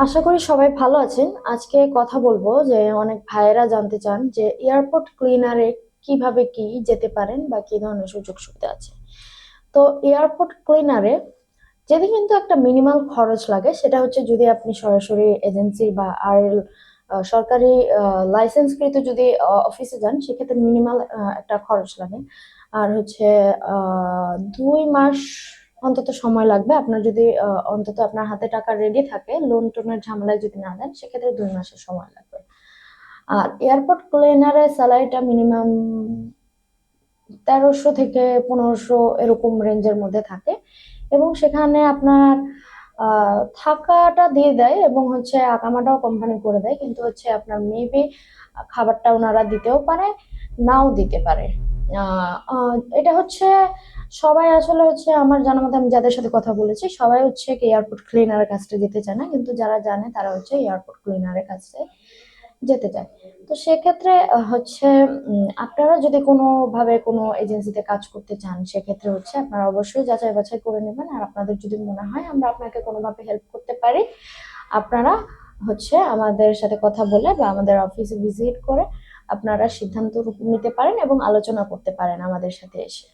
আশা করি সবাই ভালো আছেন। আজকে কথা বলবো যে অনেক ভাইয়েরা জানতে চান যে এয়ারপোর্ট ক্লিনারে কিভাবে কি যেতে পারেন বা কি ধরনের সুযোগ সুবিধা আছে। তো এয়ারপোর্ট ক্লিনারে যেটি কিন্তু একটা মিনিমাল খরচ লাগে, সেটা হচ্ছে যদি আপনি সরাসরি এজেন্সি বা আরএল সরকারি লাইসেন্সকৃত যদি অফিসে যান, সেক্ষেত্রে মিনিমাল একটা খরচ লাগে। আর হচ্ছে 2 মাস অন্তত সময় লাগবে আপনার, যদি অন্তত আপনার হাতে টাকা রেডি থাকে, লোন টোনের ঝামেলায় যদি না দেন, সেক্ষেত্রে 2 মাসের সময় লাগবে। আর এয়ারপোর্ট ক্লিনারের স্যালারিটা মিনিমাম 1300 থেকে 1500 এরকম রেঞ্জের মধ্যে থাকে, এবং সেখানে আপনার থাকাটা দিয়ে দেয় এবং হচ্ছে আকামাটাও কোম্পানি করে দেয়, কিন্তু হচ্ছে আপনার মেবি খাবারটা ওনারা দিতেও পারে, নাও দিতে পারে। এটা হচ্ছে সবাই আসলে হচ্ছে আমার জানা মতে, আমি যাদের সাথে কথা বলেছি সবাই হচ্ছে কি এয়ারপোর্ট ক্লিনারের কাজটা যেতে চায় না, কিন্তু যারা জানে তারা হচ্ছে এয়ারপোর্ট ক্লিনারের কাছে যেতে চায়। তো সেক্ষেত্রে হচ্ছে আপনারা যদি কোনোভাবে কোনো এজেন্সিতে কাজ করতে চান, সেক্ষেত্রে হচ্ছে আপনারা অবশ্যই যাচাই বাছাই করে নেবেন। আর আপনাদের যদি মনে হয় আমরা আপনাকে কোনোভাবে হেল্প করতে পারি, আপনারা হচ্ছে আমাদের সাথে কথা বলে বা আমাদের অফিসে ভিজিট করে আপনারা সিদ্ধান্ত নিতে পারেন এবং আলোচনা করতে পারেন আমাদের সাথে এসে।